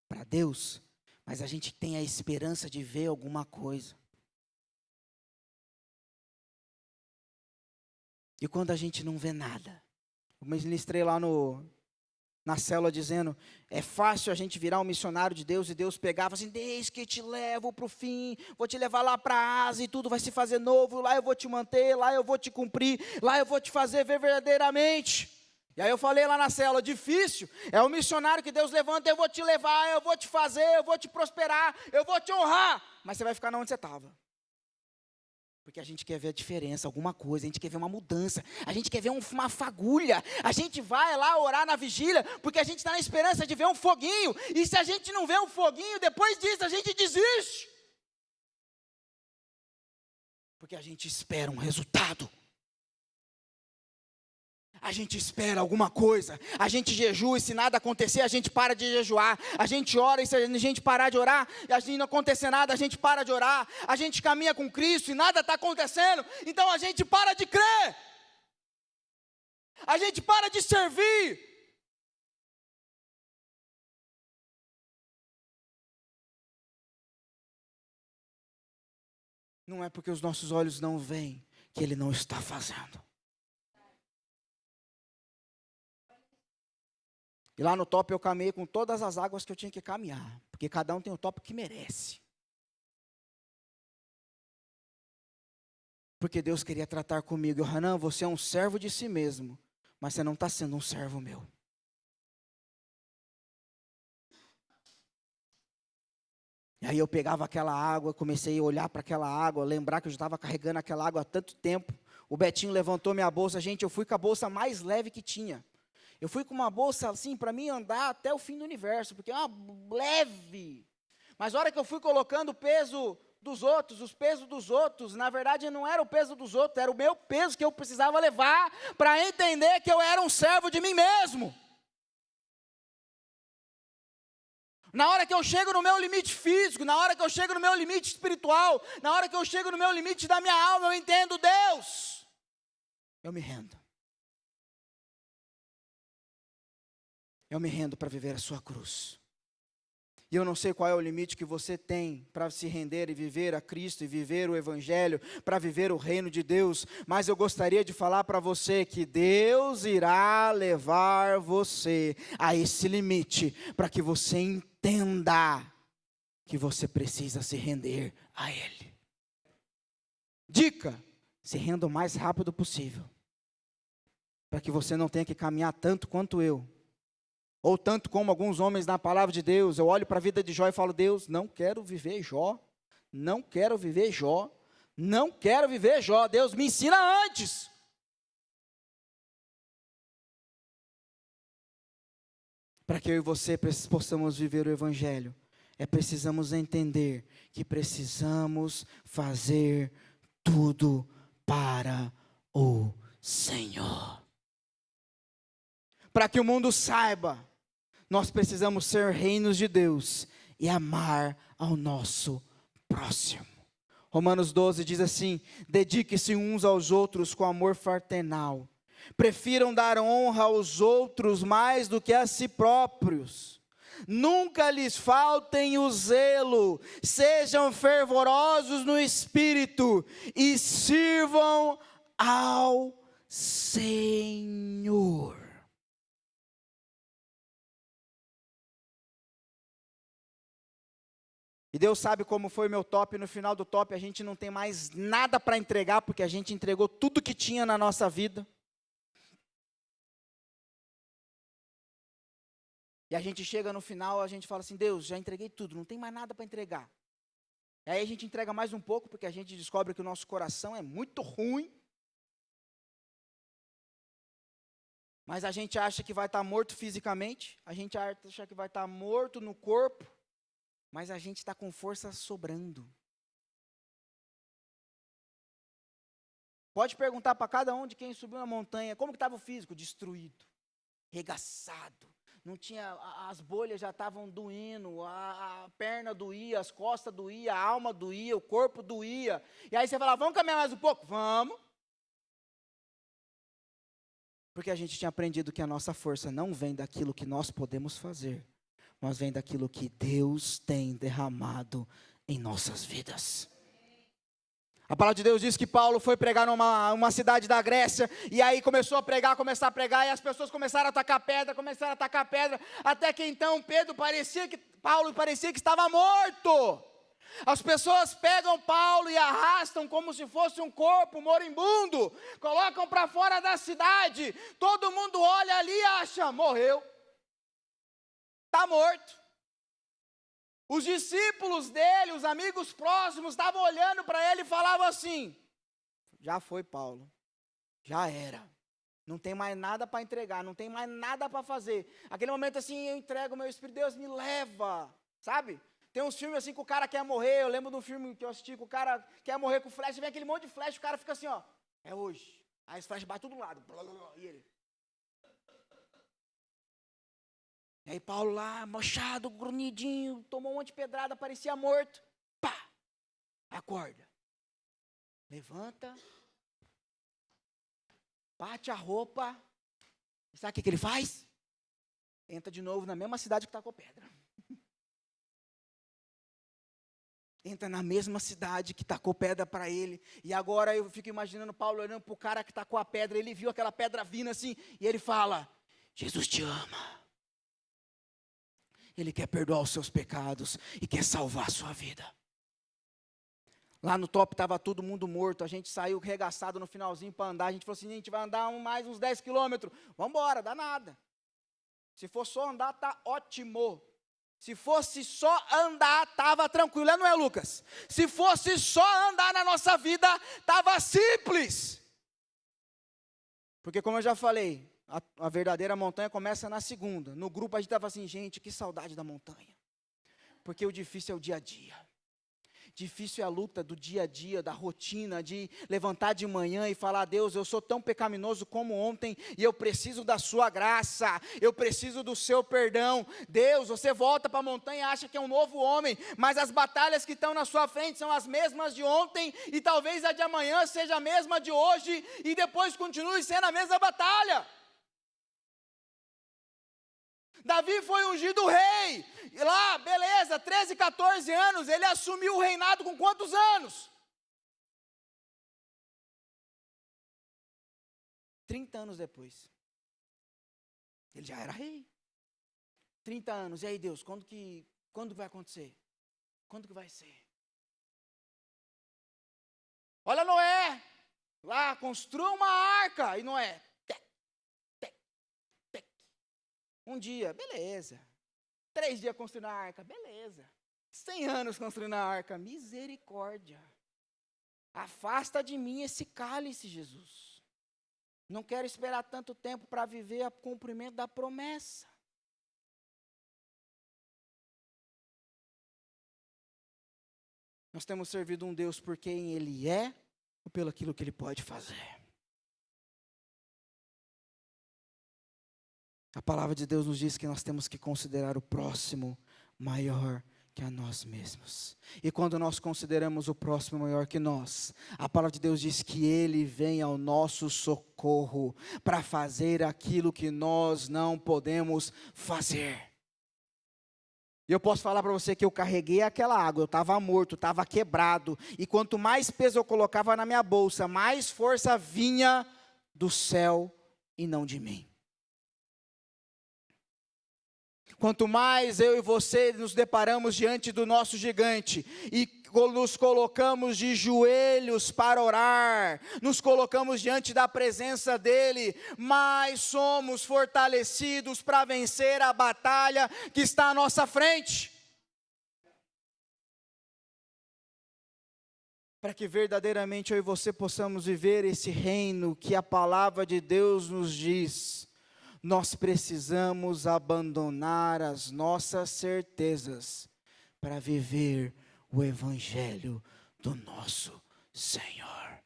para Deus, mas a gente tem a esperança de ver alguma coisa. E quando a gente não vê nada, eu ministrei lá na célula dizendo: é fácil a gente virar um missionário de Deus e Deus pegar e falar assim: desde que te levo para o fim, vou te levar lá para a Ásia e tudo vai se fazer novo, lá eu vou te manter, lá eu vou te cumprir, lá eu vou te fazer ver verdadeiramente. E aí eu falei lá na célula: difícil é o missionário que Deus levanta, eu vou te levar, eu vou te fazer, eu vou te prosperar, eu vou te honrar, mas você vai ficar onde você estava. Porque a gente quer ver a diferença, alguma coisa, a gente quer ver uma mudança, a gente quer ver uma fagulha, a gente vai lá orar na vigília, porque a gente está na esperança de ver um foguinho, e se a gente não vê um foguinho, depois disso a gente desiste. Porque a gente espera um resultado. A gente espera alguma coisa, a gente jejua e se nada acontecer, a gente para de jejuar. A gente ora e se a gente parar de orar, e a gente não acontecer nada, a gente para de orar. A gente caminha com Cristo e nada está acontecendo, então a gente para de crer. A gente para de servir. Não é porque os nossos olhos não veem que Ele não está fazendo. E lá no top eu caminhei com todas as águas que eu tinha que caminhar. Porque cada um tem o top que merece. Porque Deus queria tratar comigo. Hanan, você é um servo de si mesmo. Mas você não está sendo um servo meu. E aí eu pegava aquela água, comecei a olhar para aquela água, lembrar que eu já estava carregando aquela água há tanto tempo. O Betinho levantou minha bolsa. Gente, eu fui com a bolsa mais leve que tinha. Eu fui com uma bolsa assim para mim andar até o fim do universo, porque é uma leve. Mas a hora que eu fui colocando o peso dos outros, os pesos dos outros, na verdade não era o peso dos outros, era o meu peso que eu precisava levar para entender que eu era um servo de mim mesmo. Na hora que eu chego no meu limite físico, na hora que eu chego no meu limite espiritual, na hora que eu chego no meu limite da minha alma, eu entendo Deus. Eu me rendo. Eu me rendo para viver a sua cruz. E eu não sei qual é o limite que você tem para se render e viver a Cristo, e viver o Evangelho, para viver o reino de Deus. Mas eu gostaria de falar para você que Deus irá levar você a esse limite, para que você entenda que você precisa se render a Ele. Dica: se renda o mais rápido possível, para que você não tenha que caminhar tanto quanto eu, ou tanto como alguns homens na palavra de Deus. Eu olho para a vida de Jó e falo: Deus, não quero viver Jó, não quero viver Jó, não quero viver Jó. Deus, me ensina antes. Para que eu e você possamos viver o Evangelho, precisamos entender que precisamos fazer tudo para o Senhor. Para que o mundo saiba, nós precisamos ser reinos de Deus e amar ao nosso próximo. Romanos 12 diz assim: dedique-se uns aos outros com amor fraternal. Prefiram dar honra aos outros mais do que a si próprios. Nunca lhes faltem o zelo, sejam fervorosos no espírito e sirvam ao Senhor. E Deus sabe como foi meu top. No final do top a gente não tem mais nada para entregar, porque a gente entregou tudo que tinha na nossa vida. E a gente chega no final, a gente fala assim: Deus, já entreguei tudo, não tem mais nada para entregar. E aí a gente entrega mais um pouco, porque a gente descobre que o nosso coração é muito ruim. Mas a gente acha que vai estar morto fisicamente, a gente acha que vai estar morto no corpo, mas a gente está com força sobrando. Pode perguntar para cada um de quem subiu na montanha, como que estava o físico? Destruído, regaçado. Não tinha, as bolhas já estavam doendo, a perna doía, as costas doía, a alma doía, o corpo doía. E aí você fala: vamos caminhar mais um pouco? Vamos. Porque a gente tinha aprendido que a nossa força não vem daquilo que nós podemos fazer, mas vem daquilo que Deus tem derramado em nossas vidas. A palavra de Deus diz que Paulo foi pregar numa cidade da Grécia, e aí começou a pregar, e as pessoas começaram a atacar pedra, até que então Paulo parecia que estava morto. As pessoas pegam Paulo e arrastam como se fosse um corpo moribundo, colocam para fora da cidade, todo mundo olha ali e acha: morreu, está morto. Os discípulos dele, os amigos próximos, estavam olhando para ele e falavam assim: já foi Paulo, já era, não tem mais nada para entregar, não tem mais nada para fazer. Aquele momento assim, eu entrego o meu espírito, Deus me leva, sabe? Tem uns filmes assim que o cara quer morrer. Eu lembro de um filme que eu assisti que o cara quer morrer com flecha, vem aquele monte de flecha, o cara fica assim, ó: é hoje. Aí as flechas batem todo lado, e ele. E aí Paulo lá, mochado, grunhidinho, tomou um monte de pedrada, parecia morto. Pá! Acorda. Levanta. Bate a roupa. E sabe o que ele faz? Entra de novo na mesma cidade que tacou pedra. Entra na mesma cidade que tacou pedra para ele. E agora eu fico imaginando Paulo olhando para o cara que tacou a pedra. Ele viu aquela pedra vindo assim, e ele fala: Jesus te ama. Ele quer perdoar os seus pecados e quer salvar a sua vida. Lá no top estava todo mundo morto. A gente saiu regaçado no finalzinho para andar. A gente falou assim: a gente vai andar mais uns 10 quilômetros. Vamos embora, dá nada. Se for só andar, tá ótimo. Se fosse só andar, estava tranquilo, não é, Lucas? Se fosse só andar na nossa vida, estava simples. Porque como eu já falei, a verdadeira montanha começa na segunda. No grupo a gente estava assim: gente, que saudade da montanha. Porque o difícil é o dia a dia. Difícil é a luta do dia a dia, da rotina, de levantar de manhã e falar: Deus, eu sou tão pecaminoso como ontem, e eu preciso da sua graça, eu preciso do seu perdão. Deus, você volta para a montanha e acha que é um novo homem, mas as batalhas que estão na sua frente são as mesmas de ontem, e talvez a de amanhã seja a mesma de hoje, e depois continue sendo a mesma batalha. Davi foi ungido rei. E lá, beleza, 13, 14 anos, ele assumiu o reinado com quantos anos? 30 anos depois. Ele já era rei. 30 anos. E aí, Deus, quando que vai acontecer? Quando que vai ser? Olha Noé. Lá, construa uma arca. E Noé. Tec, tec, tec. Um dia, beleza. 3 dias construindo a arca, beleza. 100 anos construindo a arca, misericórdia. Afasta de mim esse cálice, Jesus. Não quero esperar tanto tempo para viver o cumprimento da promessa. Nós temos servido um Deus por quem Ele é ou pelo aquilo que Ele pode fazer. A palavra de Deus nos diz que nós temos que considerar o próximo maior que a nós mesmos. E quando nós consideramos o próximo maior que nós, a palavra de Deus diz que Ele vem ao nosso socorro para fazer aquilo que nós não podemos fazer. E eu posso falar para você que eu carreguei aquela água, eu estava morto, estava quebrado, e quanto mais peso eu colocava na minha bolsa, mais força vinha do céu e não de mim. Quanto mais eu e você nos deparamos diante do nosso gigante e nos colocamos de joelhos para orar, nos colocamos diante da presença dEle, mais somos fortalecidos para vencer a batalha que está à nossa frente. Para que verdadeiramente eu e você possamos viver esse reino que a palavra de Deus nos diz, nós precisamos abandonar as nossas certezas para viver o evangelho do nosso Senhor.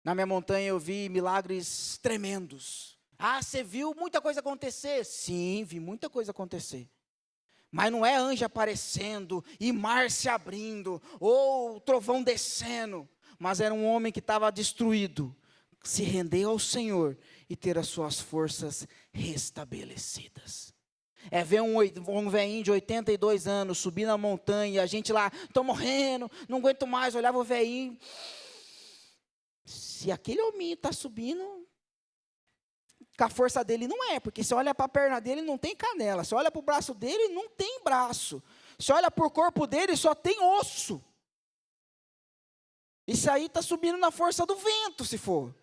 Na minha montanha eu vi milagres tremendos. Ah, você viu muita coisa acontecer? Sim, vi muita coisa acontecer. Mas não é anjo aparecendo e mar se abrindo, ou trovão descendo. Mas era um homem que estava destruído, se rendeu ao Senhor e ter as suas forças restabelecidas. É ver um velhinho de 82 anos subir na montanha, e a gente lá, estou morrendo, não aguento mais, olhava o velhinho. Se aquele hominho está subindo, com a força dele não é, porque se olha para a perna dele não tem canela, se olha para o braço dele não tem braço, se olha para o corpo dele só tem osso. Isso aí está subindo na força do vento, se for.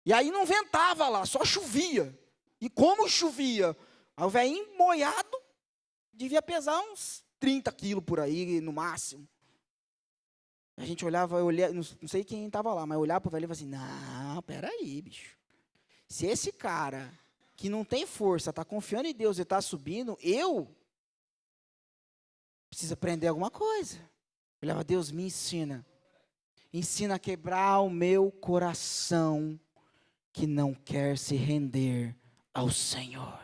E aí não ventava lá, só chovia. E como chovia? O velhinho moiado devia pesar uns 30 quilos por aí, no máximo. A gente olhava, não sei quem estava lá, mas olhava para o velhinho e falava assim, não, peraí, bicho. Se esse cara, que não tem força, está confiando em Deus e está subindo, eu preciso aprender alguma coisa. Eu olhava, Deus me ensina. Ensina a quebrar o meu coração que não quer se render ao Senhor.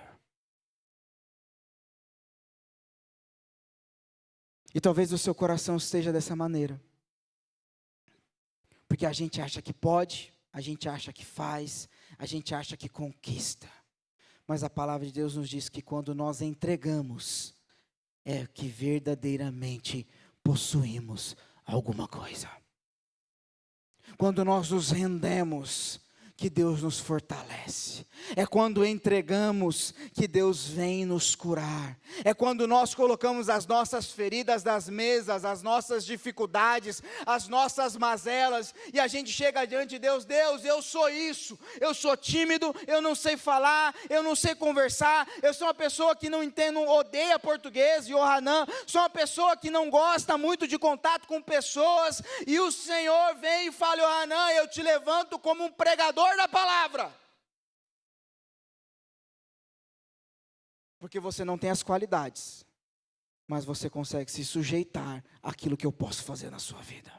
E talvez o seu coração esteja dessa maneira. Porque a gente acha que pode, a gente acha que faz, a gente acha que conquista. Mas a palavra de Deus nos diz que quando nós entregamos, é que verdadeiramente possuímos alguma coisa. Quando nós nos rendemos, que Deus nos fortalece. É quando entregamos que Deus vem nos curar. É quando nós colocamos as nossas feridas das mesas, as nossas dificuldades, as nossas mazelas, e a gente chega diante de Deus, Deus, eu sou isso, eu sou tímido, eu não sei falar, eu não sei conversar, eu sou uma pessoa que não entende, odeia português, Yohanan, sou uma pessoa que não gosta muito de contato com pessoas, e o Senhor vem e fala, Yohanan, eu te levanto como um pregador da palavra. Porque você não tem as qualidades, mas você consegue se sujeitar àquilo que eu posso fazer na sua vida.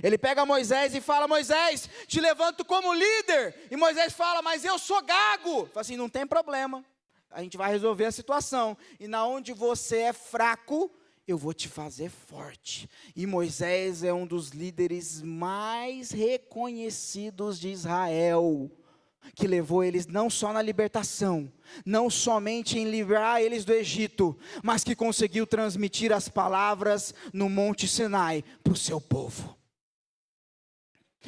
Ele pega Moisés e fala, Moisés, te levanto como líder. E Moisés fala, mas eu sou gago. Fala assim, não tem problema, a gente vai resolver a situação. E na onde você é fraco, eu vou te fazer forte. E Moisés é um dos líderes mais reconhecidos de Israel, que levou eles não só na libertação, não somente em livrar eles do Egito, mas que conseguiu transmitir as palavras no Monte Sinai para o seu povo.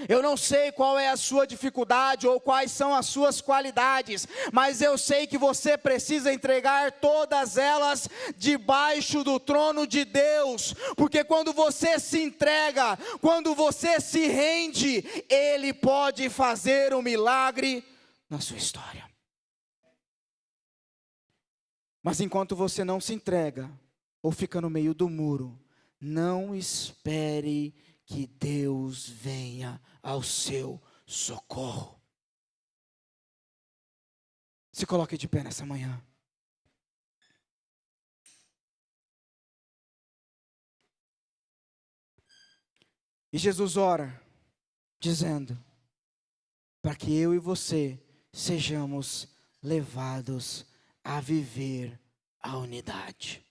Eu não sei qual é a sua dificuldade ou quais são as suas qualidades, mas eu sei que você precisa entregar todas elas debaixo do trono de Deus, porque quando você se entrega, quando você se rende, Ele pode fazer um milagre na sua história. Mas enquanto você não se entrega, ou fica no meio do muro, não espere que Deus venha ao seu socorro. Se coloque de pé nessa manhã. E Jesus ora, dizendo, para que eu e você sejamos levados a viver a unidade.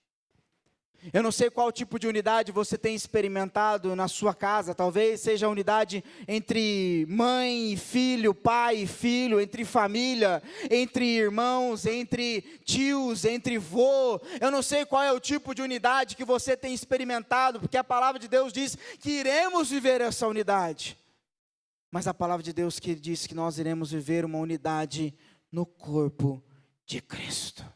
Eu não sei qual tipo de unidade você tem experimentado na sua casa, talvez seja a unidade entre mãe e filho, pai e filho, entre família, entre irmãos, entre tios, entre vô. Eu não sei qual é o tipo de unidade que você tem experimentado, porque a palavra de Deus diz que iremos viver essa unidade. Mas a palavra de Deus que diz que nós iremos viver uma unidade no corpo de Cristo.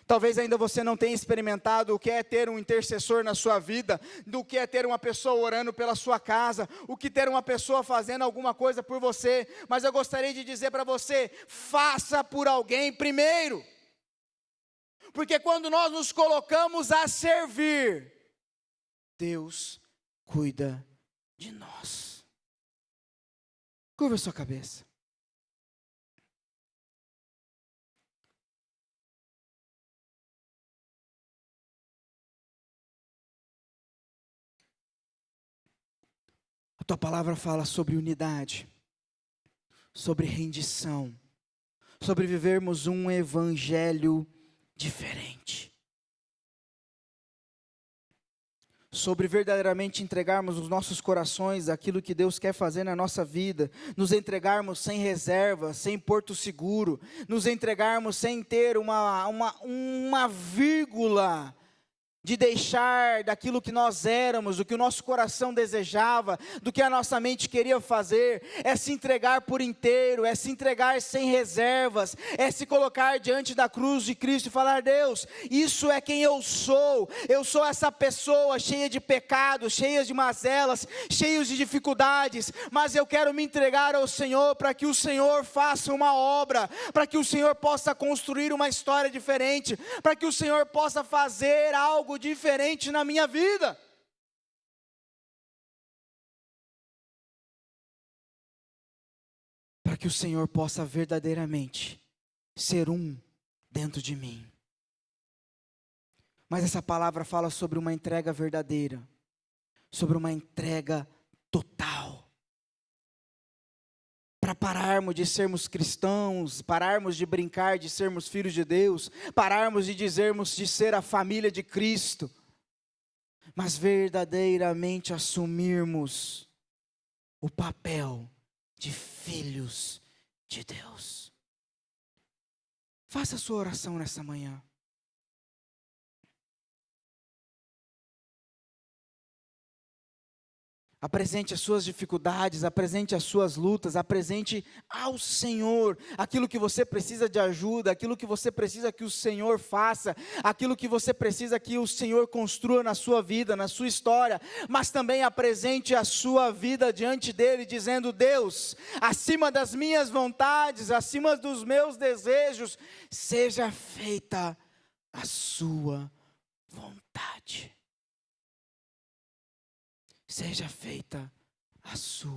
Talvez ainda você não tenha experimentado o que é ter um intercessor na sua vida, do que é ter uma pessoa orando pela sua casa, o que ter uma pessoa fazendo alguma coisa por você, mas eu gostaria de dizer para você, faça por alguém primeiro, porque quando nós nos colocamos a servir, Deus cuida de nós. Curva a sua cabeça. A tua palavra fala sobre unidade, sobre rendição, sobre vivermos um evangelho diferente, sobre verdadeiramente entregarmos os nossos corações àquilo que Deus quer fazer na nossa vida, nos entregarmos sem reserva, sem porto seguro, nos entregarmos sem ter uma vírgula de deixar daquilo que nós éramos, do que o nosso coração desejava, do que a nossa mente queria fazer, é se entregar por inteiro, é se entregar sem reservas, é se colocar diante da cruz de Cristo e falar, Deus, isso é quem eu sou essa pessoa cheia de pecados, cheia de mazelas, cheia de dificuldades, mas eu quero me entregar ao Senhor, para que o Senhor faça uma obra, para que o Senhor possa construir uma história diferente, para que o Senhor possa fazer algo diferente na minha vida. Para que o Senhor possa verdadeiramente ser um dentro de mim. Mas essa palavra fala sobre uma entrega verdadeira, sobre uma entrega total. Para pararmos de sermos cristãos, pararmos de brincar de sermos filhos de Deus, pararmos de dizermos de ser a família de Cristo, mas verdadeiramente assumirmos o papel de filhos de Deus. Faça a sua oração nessa manhã. Apresente as suas dificuldades, apresente as suas lutas, apresente ao Senhor aquilo que você precisa de ajuda, aquilo que você precisa que o Senhor faça, aquilo que você precisa que o Senhor construa na sua vida, na sua história, mas também apresente a sua vida diante dEle, dizendo, Deus, acima das minhas vontades, acima dos meus desejos, seja feita a sua vontade. Seja feita a sua